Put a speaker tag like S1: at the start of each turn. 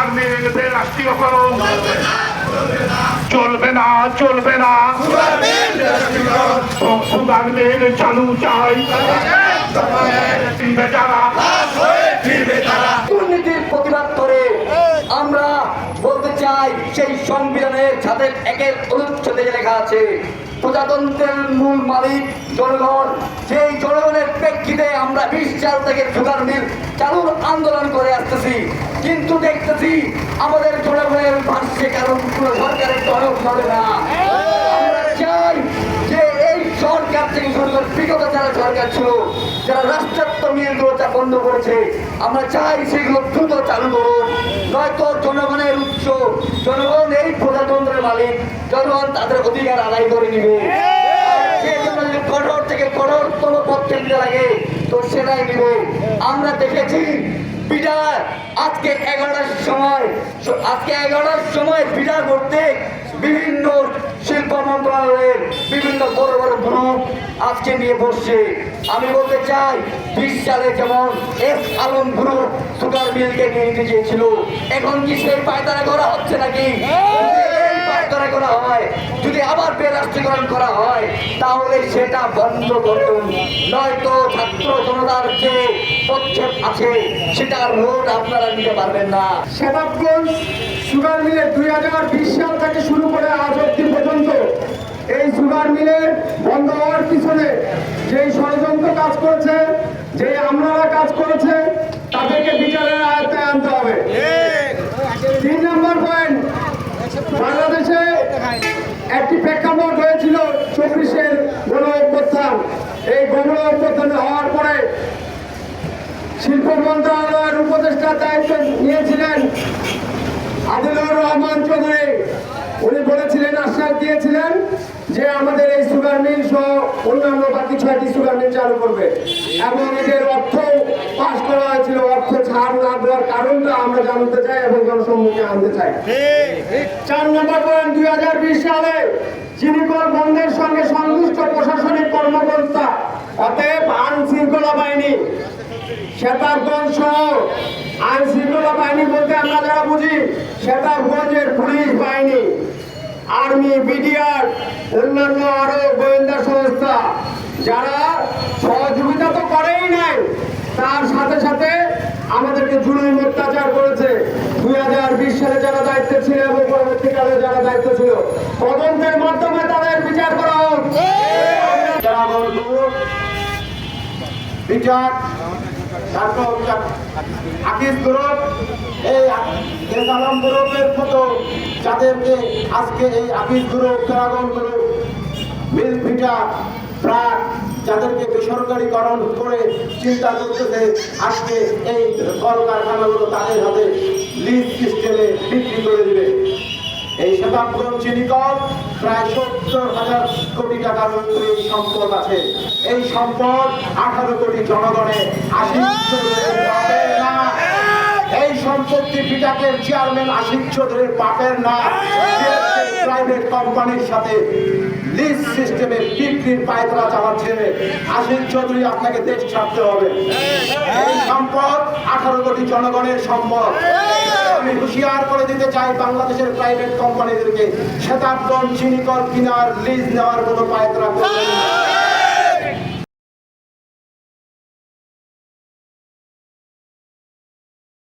S1: Sugar mill রাষ্ট্রীয়করণ চলবে না, চলবে না। সুগার মিল চালু চাই,
S2: দুর্নীতির প্রতিবাদ করে আমরা বলতে চাই সেই সংবিধানের ছাদের একের অনুচ্ছেদে লেখা আছে প্রজাতন্ত্রের মূল মালিক জনগণ। সেই জনগণের প্রেক্ষিতে আমরা 20 সাল থেকে সুগার মিল চালুর আন্দোলন করে আসতেছি, কিন্তু দেখতেছি আমাদের জনগণের ভাষ্যে কারণ কোনো সরকারের টনক নড়ে না। আমরা চাই যে এই সরকার থেকে শুরু করে বিগত যারা সরকার ছিল, যারা রাষ্ট্রায়ত্ত মিলগুলো বন্ধ করেছে, আমরা চাই সেগুলো দ্রুত চালু করুন, নয়তো জনগণের উৎস, জনগণ এই প্রজাতন্ত্রের মালিক, জনগণ তাদের অধিকার আদায় করে নিবে। যদি কঠোর থেকে কঠোরতম পক্ষে নিতে লাগে তো সেটাই নিবে। আমরা দেখেছি বিডার আজকে 11টার সময় বিডা করতে বিভিন্ন শিল্প মন্ত্রণালয়ের বিভিন্ন বড় বড় গ্রুপ আজকে নিয়ে বসছে। আমি বলতে চাই 20 সালে যেমন এস আলম গ্রুপ সুগার মিলকে নিয়ে নিতে চেয়েছিল, এখন কি সেই পায়তারা করা হচ্ছে নাকি? করা হয়, যদি আবার বেরাষ্ট্রীকরণ করা হয় তাহলে সেটা বন্ধ করুন, নয়তো ছাত্র জনতার যে পদক্ষেপ আছে সেটা রোড আপনারা নিতে পারবেন না।
S3: শেতাবগঞ্জ সুগার মিলের 2020 সাল থেকে শুরু করে আজ অব্দি পর্যন্ত এই সুগার মিলের বন্ধ হওয়ার পিছনে যেই ষড়যন্ত্র কাজ করেছে, যে আমলারা কাজ করেছে, তাদেরকে বিচারের আয়ত্তায় আনতে হবে। 3 নম্বর পয়েন্ট, বাংলাদেশে একটি প্রেক্ষাপট হয়েছিল 24-এর গণ অভ্যুত্থান। এই গণ অভ্যুত্থানে হওয়ার পরে শিল্প মন্ত্রণালয়ের উপদেষ্টার দায়িত্ব নিয়েছিলেন আদিলুর রহমান চৌধুরী। উনি বলেছিলেন, আশ্বাস দিয়েছিলেন যে আমাদের এই সুগার মিল সহ অন্যান্য বাকি 6টি সুগার মিল চালু করবে, এবং এদের অর্থ পাশ করা হয়েছিল। অর্থ ছাড় না দেওয়ার কারণটা আমরা জানতে চাই এবং জনসম্মুখে আনতে চাই। 4 নম্বর পয়েন্ট, 2020 সালে চিনিকল বন্ধের সঙ্গে সংশ্লিষ্ট প্রশাসনিক কর্মকর্তা, অতএব আইন শৃঙ্খলা বাহিনী, শেতাবগঞ্জ সহ আইন শৃঙ্খলা বাহিনী বলতে আমরা যারা বুঝি শেতাবগঞ্জের পুলিশ বাহিনী, আর্মি, বিডিআর, অন্যান্য আরো গোয়েন্দা সংস্থা, যারা সহযোগিতা তো করেই নাই, তার সাথে সাথে আমাদেরকে জুলুম অত্যাচার করেছে। 2020 সালে যারা দায়িত্বে ছিল এবং পরবর্তীকালে যারা দায়িত্ব ছিল, তদন্তের মাধ্যমে তাদের বিচার করা হোক। বিচার আকিজ গ্রুপ, এই এস আলম গ্রুপের মতো যাদেরকে আজকে এই আকিজ গ্রুপ, ড্রাগন গ্রুপ, মিল ভিটা, প্রাক, যাদেরকে বেসরকারীকরণ করে চিন্তা করতেছে আজকে এই কলকারখানাগুলো তাদের হাতে লিজ সিস্টেমে বিক্রি করে দিবে। এই শেতাবগঞ্জ চিনিকল প্রায় 70,000 কোটি টাকার উপরে এই সম্পদ আছে। এই সম্পদ 18 কোটি জনগণের 80 না। এই সম্পত্তি বিটাকের চেয়ারম্যান আশিক চৌধুরীর বাপের না, প্রাইভেট কোম্পানির সাথে লিজ সিস্টেমে বিক্রির পায়তারা চালাচ্ছে। আশিক চৌধুরী, আপনাকে দেশ ছাড়তে হবে। এই সম্পদ 18 কোটি জনগণের সম্পদ। আমি হুঁশিয়ার করে দিতে চাই বাংলাদেশের প্রাইভেট কোম্পানিদেরকে, শেতাবগঞ্জ চিনিকল কিনার লিজ নেওয়ার কোনো পায়তারা করবেন না।